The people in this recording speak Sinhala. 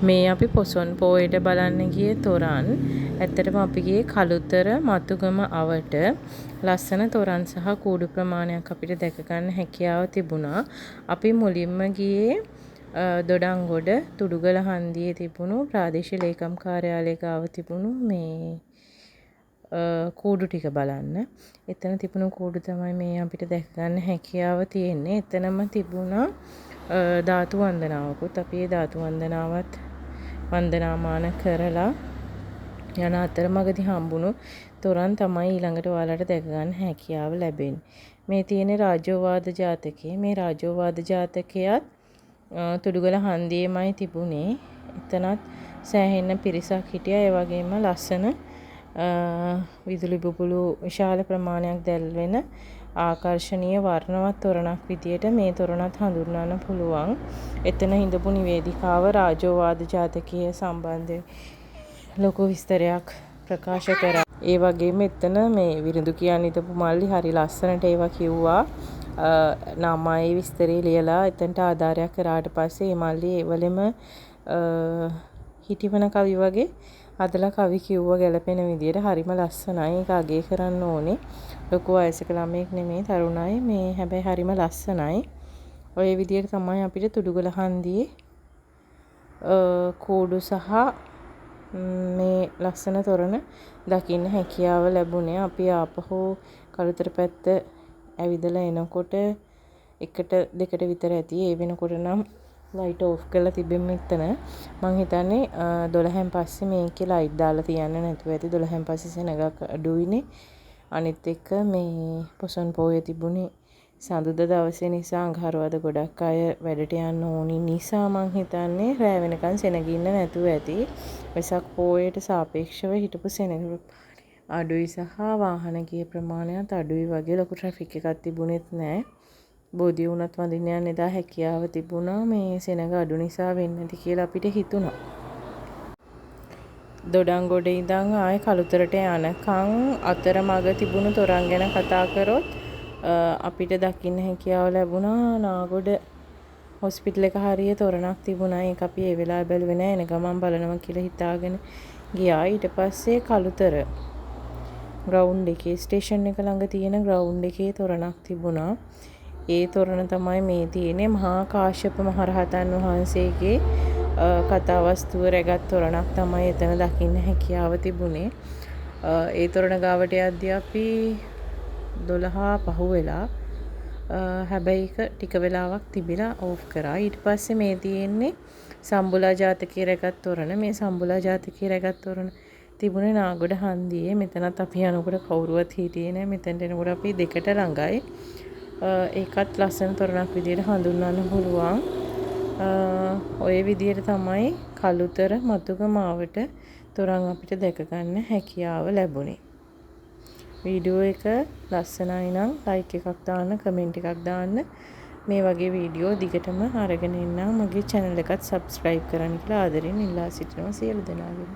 මේ අපි පොසොන් පෝයට බලන්න ගියේ තොරන්. ඇත්තටම අපි ගියේ කළුතර මතුගම අවට. ලස්සන තොරන් සහ කූඩු ප්‍රමාණයක් අපිට දැක ගන්න හැකියාව තිබුණා. අපි මුලින්ම ගියේ දොඩංගොඩ තුඩුගල හන්දියේ තිබුණු ප්‍රාදේශීය ලේකම් කාර්යාලය ගාව තිබුණු මේ කූඩු ටික බලන්න. එතන තිබුණු කූඩු තමයි මේ අපිට දැක ගන්න හැකියාව තියෙන්නේ. එතනම තිබුණා ධාතු වන්දනාවකුත්. අපි ඒ ධාතු වන්දනාවත් වන්දනාමාන කරලා යන අතරමඟදී හම්බුණු තොරන් තමයි ඊළඟට ඔයාලට දැක ගන්න හැකියාව ලැබෙන්නේ. මේ තියෙන්නේ රාජෝවාද ජාතකයේ. මේ රාජෝවාද ජාතකයත් තුඩුගල හන්දියේමයි තිබුණේ. එතනත් සෑහෙන පිරිසක් හිටියා. ඒ වගේම ලස්සන විදුලි බුබුලු විශාල ප්‍රමාණයක් දැල්වෙන ආකර්ශනීය වර්ණවත් තොරණක් විදියට මේ තොරණත් හඳුන්වන්න පුළුවන්. එතන හිඳපු නිවේදිකාව රාජෝවාද ජාතකයේ සම්බන්ධයෙන් ලොකු විස්තරයක් ප්‍රකාශ කරා. ඒ වගේම එතන මේ විරිඳු කියන් හිටපු මල්ලි හරි ලස්සනට ඒවා කිව්වා. නාමයේ විස්තරය ලියලා එතනට ආධාරයක් කරාට පස්සේ මේ මල්ලි ඒවලෙම හිටිවන කවි වගේ අදලා කවි කිව්ව ගැලපෙන විදියට හරිම ලස්සනයි. ඒක අගය කරන්න ඕනේ. ලොකු වයසක ළමයෙක් නෙමෙයි තරුණයි. මේ හැබැයි හරිම ලස්සනයි. ඔය විදියට තමයි අපිට තුඩුගල හන්දියේ කෝඩු සහ මේ ලස්සන තොරණ දකින්න හැකියාව ලැබුණේ. අපි ආපහු කළුතර පැත්ත ඇවිදලා එනකොට 1ට 2ට විතර ඇති. ඒ වෙනකොට නම් ලයිට් ඕෆ් කරලා තිබෙන්න එතන. මං හිතන්නේ 12න් පස්සේ මේකේ ලයිට් දාලා තියන්න නැතුව ඇති. 12න් පස්සේ සෙනගක් අඩුයිනේ. අනිත් එක මේ පොසොන් පෝය තිබුණේ සඳුදා දවසේ නිසා අඟහරුවාදා ගොඩක් අය වැඩට යන්න ඕනි නිසා මං හිතන්නේ රෑ වෙනකන් සෙනගින්න නැතුව ඇති. වෙසක් පෝයට සාපේක්ෂව හිටපු සෙනග අඩුයි සහ වාහන ගිය ප්‍රමාණයත් අඩුයි වගේ ලොකු ට්‍රැෆික් එකක් තිබුණෙත් නැහැ. බෝධිය වුණත් වඳින්න යන්න එදා හැකියාව තිබුණා. මේ සෙනග අඩු නිසා වෙන්නේ නැති කියලා අපිට හිතුණා. දොඩංගොඩ ඉඳන් ආයේ කළුතරට යනකම් අතරමඟ තිබුණු තොරන් ගැන කතා කරොත් අපිට දකින්න හැකියාව ලැබුණා නාගොඩ හොස්පිටල් එක හරිය තොරණක් තිබුණා. ඒක අපි ඒ වෙලාව බැලුවේ නෑ. එන ගමන් බලනවා කියලා හිතාගෙන ගියා. ඊට පස්සේ කළුතර ග්‍රවුන්ඩ් එකේ ස්ටේෂන් එක ළඟ තියෙන ග්‍රවුන්ඩ් එකේ තොරණක් තිබුණා. ඒ තොරණ තමයි මේ තියෙන්නේ. මහා කාශ්‍යප මහරහතන් වහන්සේගේ කතාවස්තුව රැගත් තොරණක් තමයි එතන දකින්න හැකියාව තිබුණේ. ඒ තොරණ ගාවට යද්දී අපි 12 පහු වෙලා හැබැයි ඒක ටික වෙලාවක් තිබිලා ඕෆ් කරා. ඊට පස්සේ මේ තියෙන්නේ සම්බුලා ජාතකයේ රැගත් තොරණ. මේ සම්බුලා ජාතකයේ රැගත් තොරණ තිබුණේ නාගොඩ හන්දියේ. මෙතනත් අපි යනකොට කවුරුවත් හිටියේ නැහැ. මෙතනට එනකොට අපි දෙකට ළඟයි. ඒකත් ලස්සන තොරණක් විදියට හඳුන්වන්න පුළුවන්. ඔය විදියට තමයි කළුතර මතුගමාවට තොරන් අපිට දැක ගන්න හැකියාව ලැබුණේ. වීඩියෝ එක ලස්සනයි නම් ලයික් එකක් දාන්න, කමෙන්ට් එකක් දාන්න. මේ වගේ වීඩියෝ දිගටම අරගෙන ඉන්නම්. මගේ channel එකත් subscribe කරන්න කියලා ආදරෙන් ඉල්ලා සිටිනවා සියලු දෙනාගෙන්.